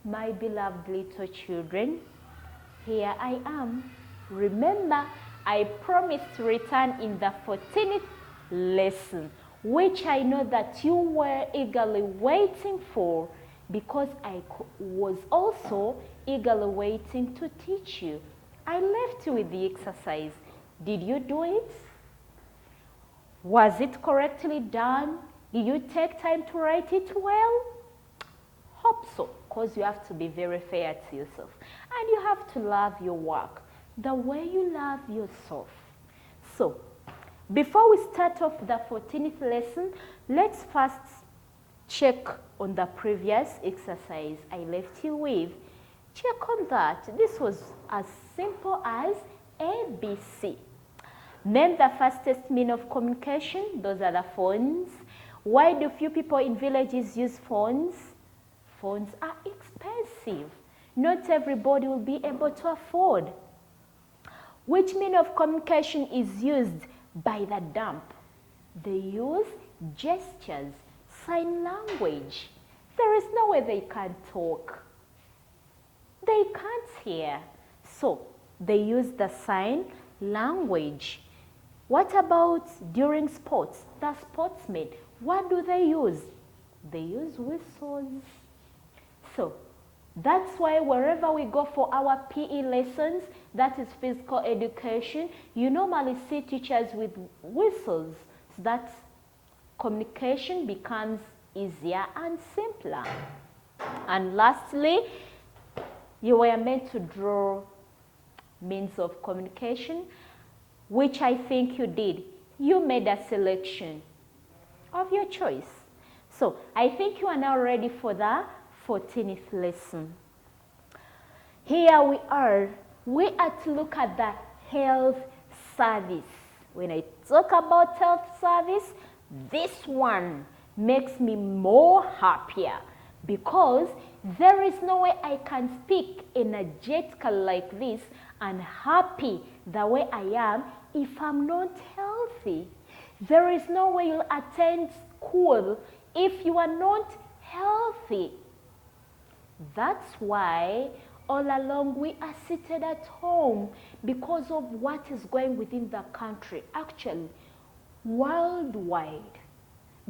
My beloved little children, here I am. Remember, I promised to return in the 14th lesson, which I know that you were eagerly waiting for, because I was also eagerly waiting to teach you. I left you with the exercise. Did you do it? Was it correctly done? Did you take time to write it well? Hope so, because you have to be very fair to yourself. And you have to love your work the way you love yourself. So, before we start off the 14th lesson, let's first check on the previous exercise I left you with. Check on that. This was as simple as ABC. Name the fastest means of communication. Those are the phones. Why do few people in villages use phones? Phones are expensive. Not everybody will be able to afford. Which means of communication is used by the dump? They use gestures, sign language. There is no way they can talk. They can't hear. So they use the sign language. What about during sports? The sportsmen, what do they use? They use whistles. So that's why wherever we go for our PE lessons, that is physical education, you normally see teachers with whistles, so that communication becomes easier and simpler. And lastly, you were meant to draw means of communication, which I think you did. You made a selection of your choice. So I think you are now ready for the 14th lesson. Here we are. We are to look at the health service. When I talk about health service, this one makes me more happier, because there is no way I can speak energetically like this and happy the way I am if I'm not healthy. There is no way you'll attend school if you are not healthy. That's why all along we are seated at home, because of what is going within the country, actually worldwide,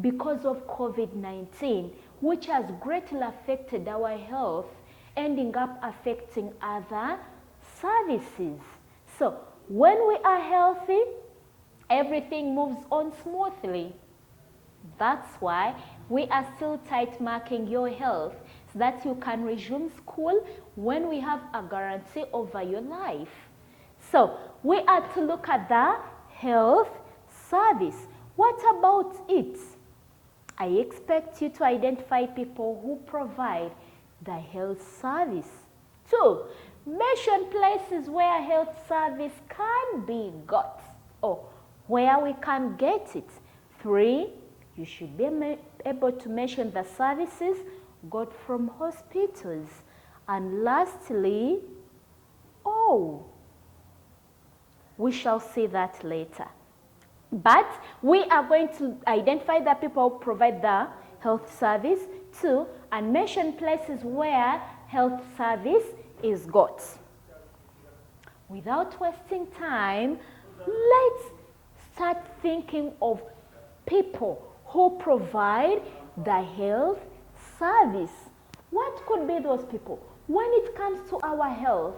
because of COVID-19, which has greatly affected our health, ending up affecting other services. So when we are healthy, everything moves on smoothly. That's why we are still tight marking your health, so that you can resume school when we have a guarantee over your life. So we are to look at the health service. What about it? I expect you to identify people who provide the health service. 2, mention places where health service can be got, or where we can get it. 3, you should be able to mention the services got from hospitals. And lastly, we shall see that later. But we are going to identify the people who provide the health service, 2, and mention places where health service is got. Without wasting time, let's start thinking of people who provide the health service. What could be those people? When it comes to our health,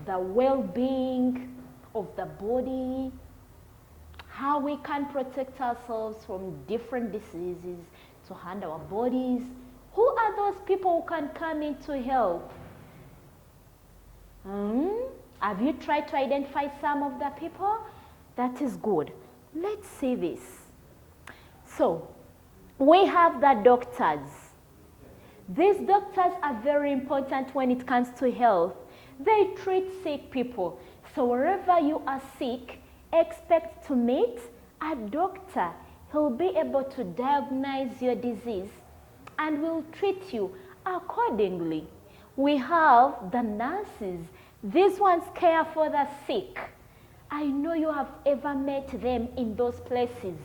the well-being of the body, how we can protect ourselves from different diseases, to handle our bodies. Who are those people who can come in to help? Have you tried to identify some of the people? That is good. Let's see this. So, we have the doctors. These doctors are very important when it comes to health. They treat sick people. So wherever you are sick, expect to meet a doctor. He'll be able to diagnose your disease and will treat you accordingly. We have the nurses. These ones care for the sick. I know you have ever met them in those places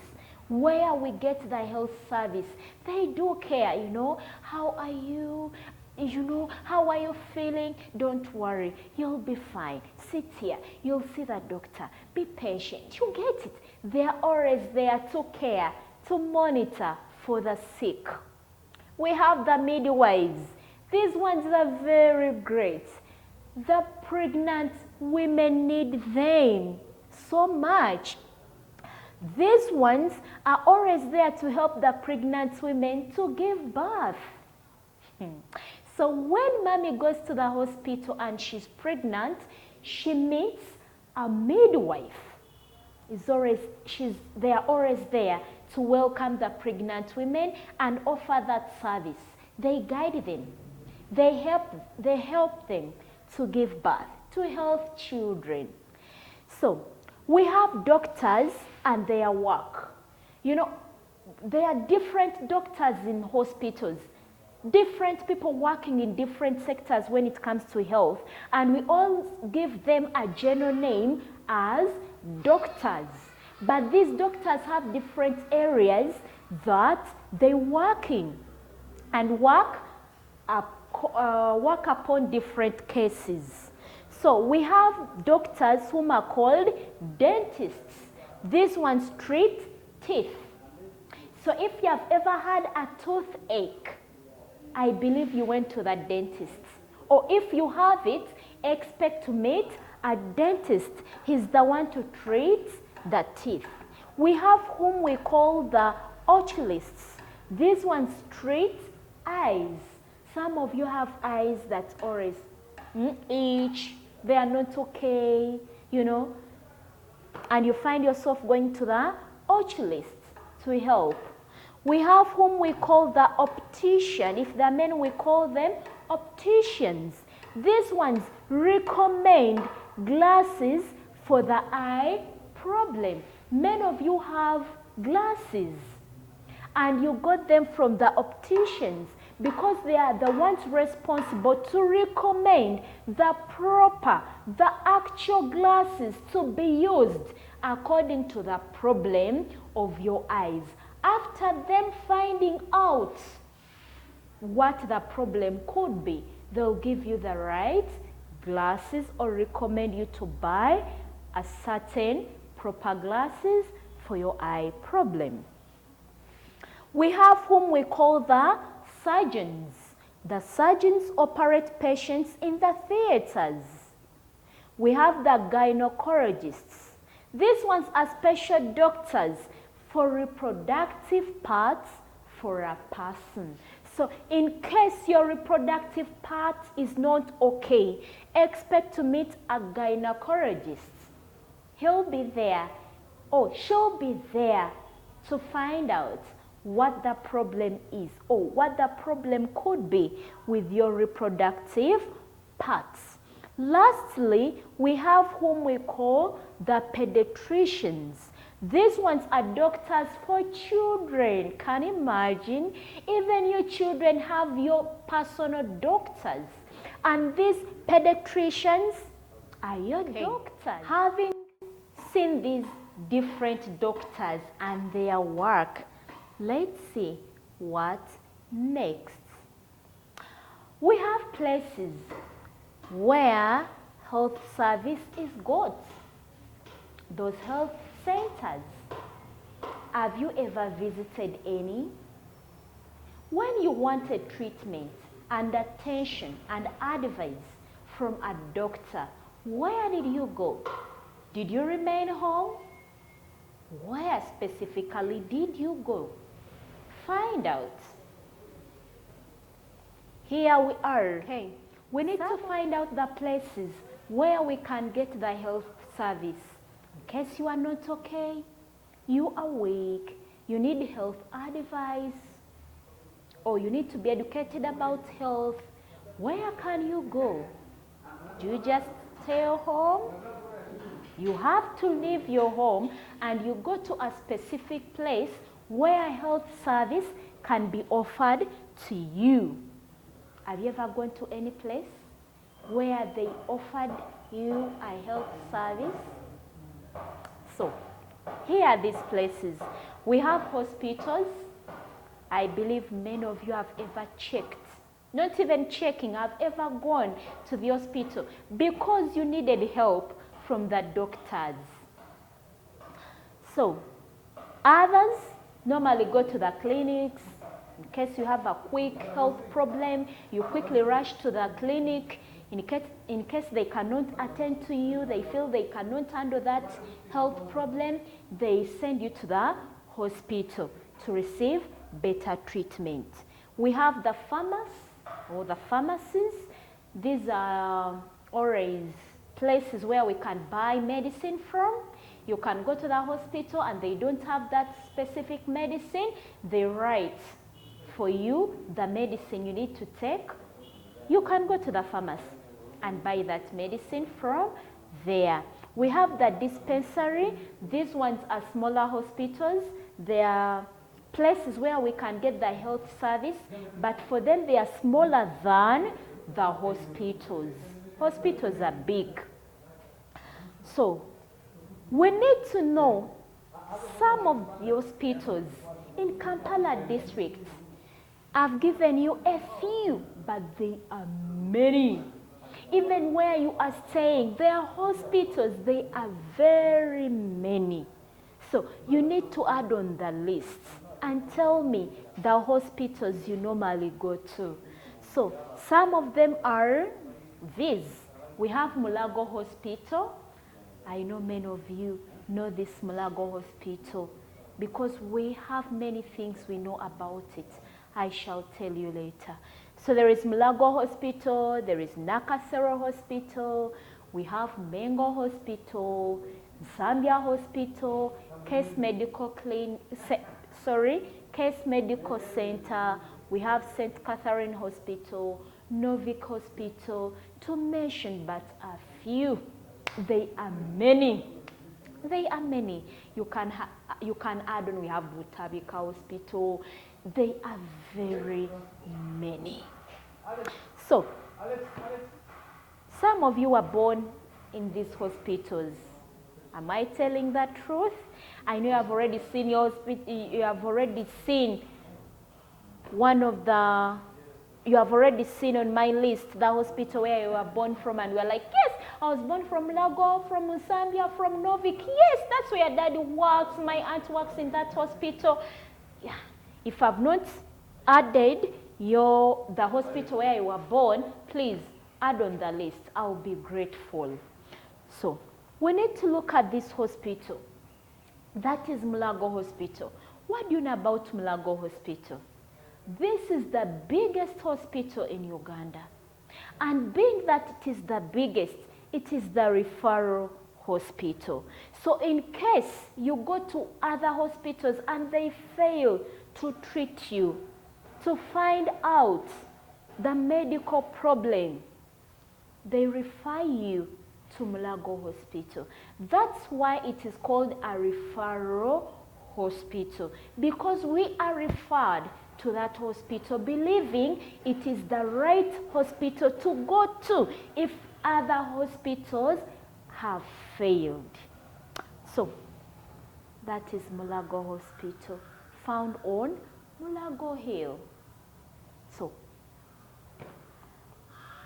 where we get the health service. They do care, you know. How are you? You know, how are you feeling? Don't worry, you'll be fine. Sit here, you'll see the doctor. Be patient. You get it. They're always there to care, to monitor for the sick. We have the midwives. These ones are very great. The pregnant women need them so much. These ones are always there to help the pregnant women to give birth. So when mommy goes to the hospital and she's pregnant, she meets a midwife. They are always there to welcome the pregnant women and offer that service. They guide them. They help them to give birth to healthy children. So we have doctors and their work. You know, there are different doctors in hospitals, different people working in different sectors when it comes to health, and we all give them a general name as doctors. But these doctors have different areas that they work in and work upon different cases. So we have doctors whom are called dentists. These ones treat teeth. So if you have ever had a toothache, I believe you went to the dentist. Or if you have it, expect to meet a dentist. He's the one to treat the teeth. We have whom we call the oculists. These ones treat eyes. Some of you have eyes that always itch, they are not okay, you know, and you find yourself going to the oculist to help. We have whom we call the optician. If they're men, we call them opticians. These ones recommend glasses for the eye problem. Many of you have glasses and you got them from the opticians because they are the ones responsible to recommend the actual glasses to be used according to the problem of your eyes. After them finding out what the problem could be, they'll give you the right glasses or recommend you to buy a certain proper glasses for your eye problem. We have whom we call the surgeons. The surgeons operate patients in the theaters. We have the gynecologists. These ones are special doctors for reproductive parts for a person. So in case your reproductive part is not okay, expect to meet a gynecologist. He'll be there, or she'll be there to find out what the problem is or what the problem could be with your reproductive parts. Lastly, we have whom we call the pediatricians. These ones are doctors for children. Can you imagine? Even your children have your personal doctors. And these pediatricians are your doctors. Having seen these different doctors and their work, let's see what next. We have places where health service is got. Those health centers. Have you ever visited any? When you wanted treatment and attention and advice from a doctor, where did you go? Did you remain home? Where specifically did you go? Find out. Here we are. Hey, we need to find out the places where we can get the health service. In case you are not okay, you are weak, you need health advice, or you need to be educated about health, where can you go? Do you just stay home? You have to leave your home and you go to a specific place where health service can be offered to you. Have you ever gone to any place where they offered you a health service? So, here are these places. We have hospitals. I believe many of you have ever checked not even checking. I've ever gone to the hospital because you needed help from the doctors. So others normally go to the clinics. In case you have a quick health problem, you quickly rush to the clinic. In case they cannot attend to you, they feel they cannot handle that health problem, they send you to the hospital to receive better treatment. We have the pharmacies. These are always places where we can buy medicine from. You can go to the hospital and they don't have that specific medicine. They write for you the medicine you need to take. You can go to the pharmacy and buy that medicine from there. We have the dispensary. These ones are smaller hospitals. They are places where we can get the health service, but for them they are smaller than the hospitals. Hospitals are big. So we need to know some of the hospitals in Kampala district. I've given you a few, but they are many. Even where you are staying, there are hospitals, they are very many. So you need to add on the list and tell me the hospitals you normally go to. So some of them are these. We have Mulago Hospital. I know many of you know this Mulago Hospital because we have many things we know about it. I shall tell you later. So there is Mulago Hospital, there is Nakasero Hospital, we have Mengo Hospital, Zambia Hospital, Case Medical Center, we have St. Catherine Hospital, Novik Hospital, to mention but a few. They are many. They are many. You can add on, we have Butabika Hospital. They are very many. So, some of you were born in these hospitals. Am I telling the truth? I know you have already seen your hospital. You have already seen you have already seen on my list the hospital where you were born from, and you are like, yes, I was born from Lago, from Zambia, from Novik. Yes, that's where daddy works. My aunt works in that hospital. Yeah. If I've not added the hospital where you were born, please add on the list. I'll be grateful. So we need to look at this hospital. That is Mulago Hospital. What do you know about Mulago Hospital? This is the biggest hospital in Uganda. And being that it is the biggest, it is the referral hospital. So in case you go to other hospitals and they fail to treat you, to find out the medical problem, they refer you to Mulago Hospital. That's why it is called a referral hospital, because we are referred to that hospital believing it is the right hospital to go to if other hospitals have failed. So that is Mulago Hospital, found on Mulago Hill. So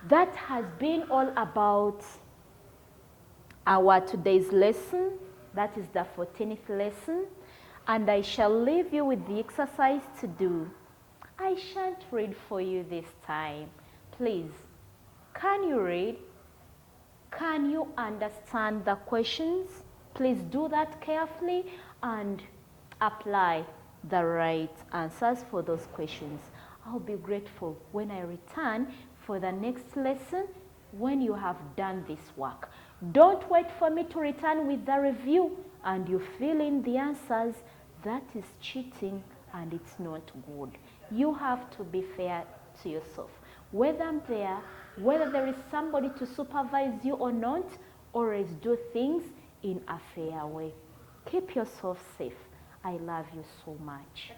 that has been all about our today's lesson. That is the 14th lesson. And I shall leave you with the exercise to do. I shan't read for you this time. Please, can you read? Can you understand the questions? Please do that carefully and apply the right answers for those questions. I'll be grateful when I return for the next lesson when you have done this work. Don't wait for me to return with the review and you fill in the answers. That is cheating and it's not good. You have to be fair to yourself. Whether I'm there, whether there is somebody to supervise you or not, always do things in a fair way. Keep yourself safe. I love you so much.